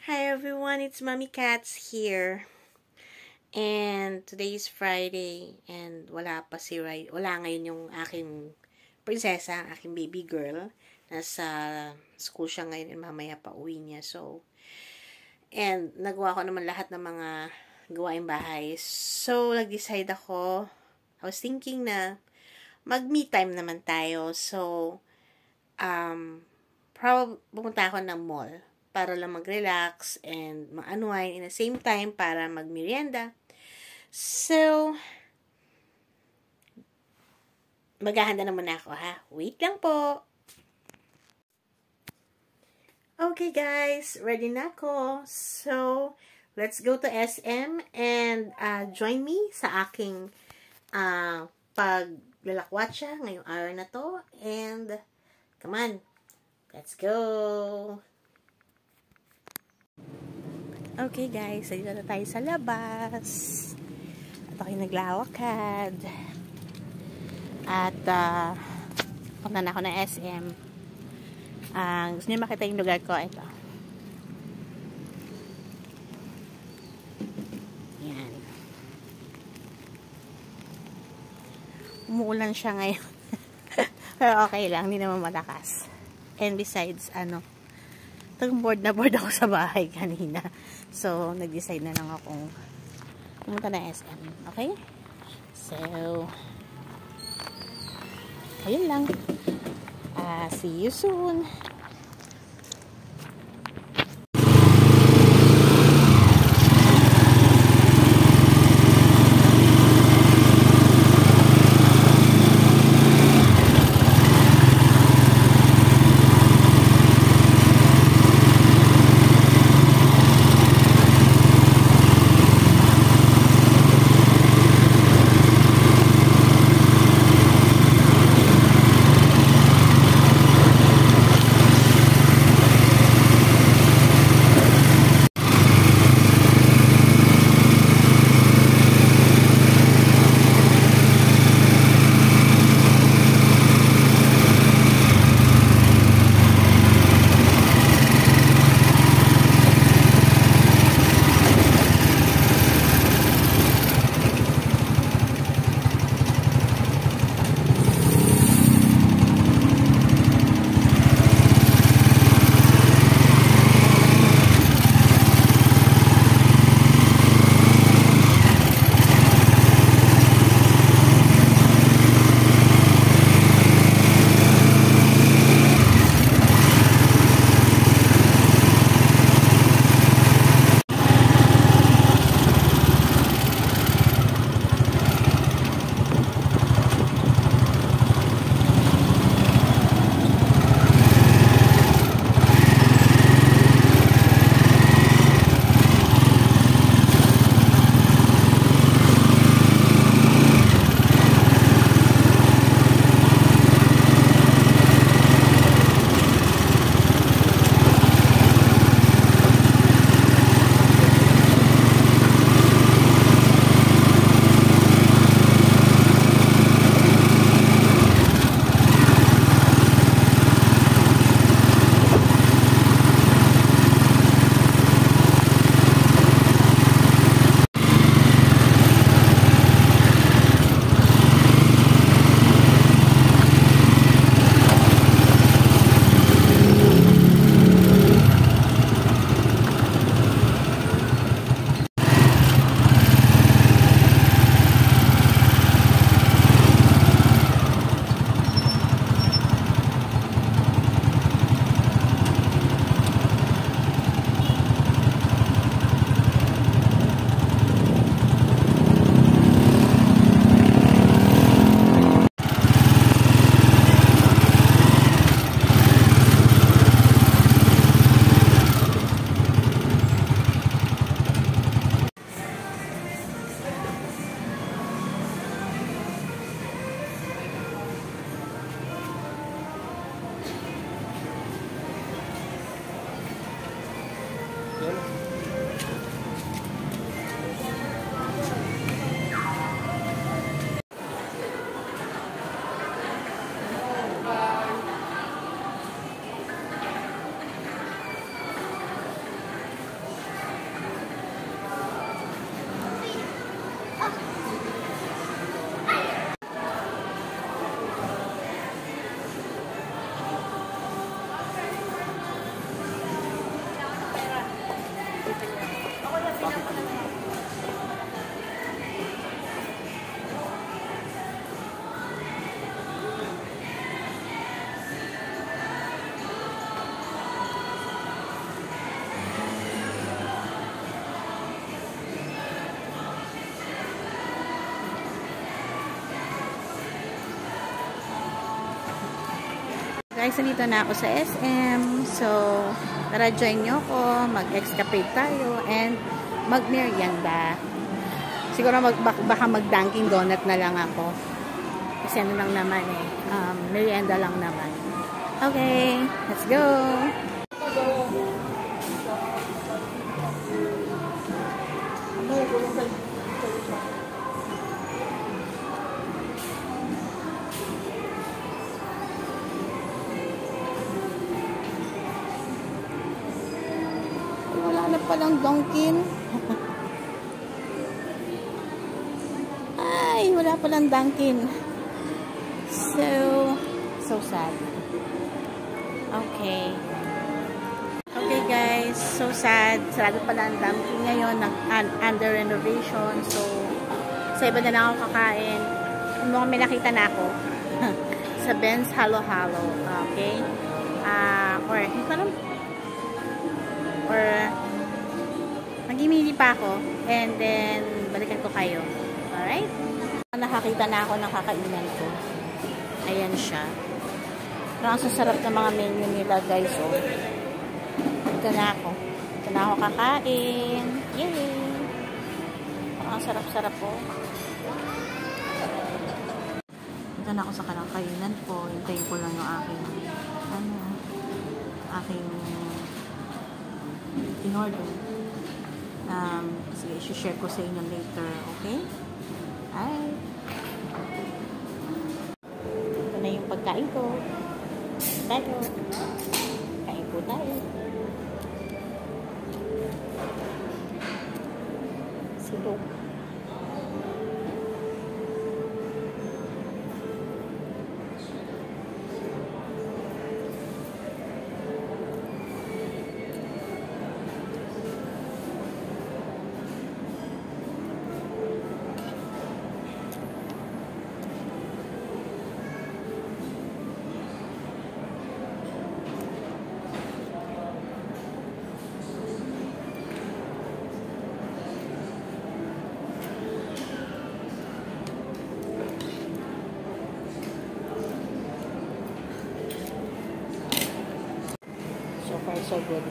Hi everyone, it's Mommy Cats here. And today is Friday and wala pa si Rai. Wala ngayon yung aking prinsesa, aking baby girl. Nasa school siya ngayon and mamaya pa uwi niya. And nagawa ko naman lahat ng mga gawaing bahay. So, nag-decide ako. I was thinking na mag-me time naman tayo. So, pumunta ako ng mall para lang mag-relax and ma-unwind in the same time para mag-merienda. So, maghahanda naman ako ha. Wait lang po. Okay guys, ready na ako. So, let's go to SM and join me sa aking paglalakwatsa ngayong araw na to. And, come on, let's go! Okay guys, dito na tayo sa labas. At ako'y naglalakad. At punta na ako ng SM. Gusto niyo makita yung lugar ko? Ito. Yan. Umuulan siya ngayon. Pero okay lang, hindi naman malakas. And besides, bored na bored ako sa bahay kanina. So, nag-decide na lang akong pumunta na SM. Okay? So, ayun lang. See you soon. Guys, nandito na ako sa SM. So, tara join nyo ko. Mag-escapade tayo and mag-merienda. Siguro baka mag-Dunkin Donut na lang ako. Kasi ano lang naman eh. Merienda lang naman. Okay, let's go! Wala na palang Dunkin. Ay, wala palang Dunkin. So sad. Okay. Okay guys, so sad. Sarado pala ang Dunkin ngayon, under renovation. So, sa iba na lang ako kakain. Mukhang may nakita na ako. Sa Ben's Halo Halo. Okay? Or mag-imili pa ako and then balikan ko kayo. Alright? Nakakita na ako ng kakainan ko. Ayan siya. Parang sasarap ng mga menu nila guys. Oh. Ito na ako. Ito na ako kakain. Yay! Parang sarap-sarap po. Ito na ako sa kanang kainan ko. Hintayin ko lang yung aking in-order. Sige, i-share ko sa inyo later. Okay? Hi! Ito na yung pagkain ko. Tayo. Kain po tayo. Silog. So far, so good.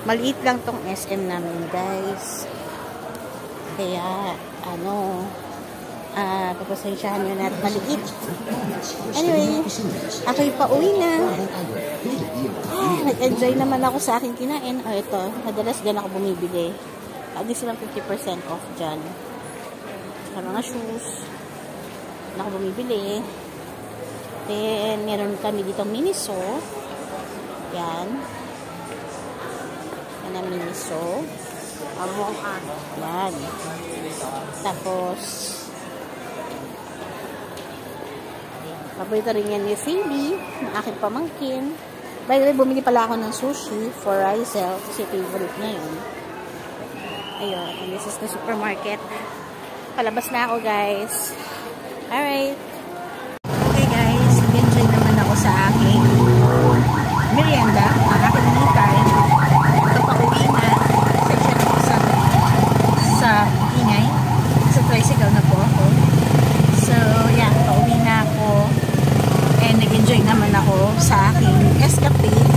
Maliit lang tong SM namin, guys. Kaya, pagpasensyahan nyo na at maliit. Anyway, ako'y pauwi na. Nag-enjoy naman ako sa aking kinain. Ito, madalas dyan ako bumibili. At least lang 50% off dyan. Sa mga shoes. Na ako bumibili. Then, meron kami dito Miniso. Yan. na miso. Yan. Tapos, paborito rin yan ni Phoebe, ng aking pamangkin. By the way, bumili pala ako ng sushi for Rizel kasi favorite niya yun. Ayun, and this is the supermarket. Palabas na ako, guys. Alright. Okay, guys. Enjoy naman ako sa aking merienda, ang aking me time. Ito pa uwi na. Sensya na ako sa ingay. Sa tricycle na po ako. So, yeah, pauwi na ako. And nag-enjoy naman ako sa aking escapade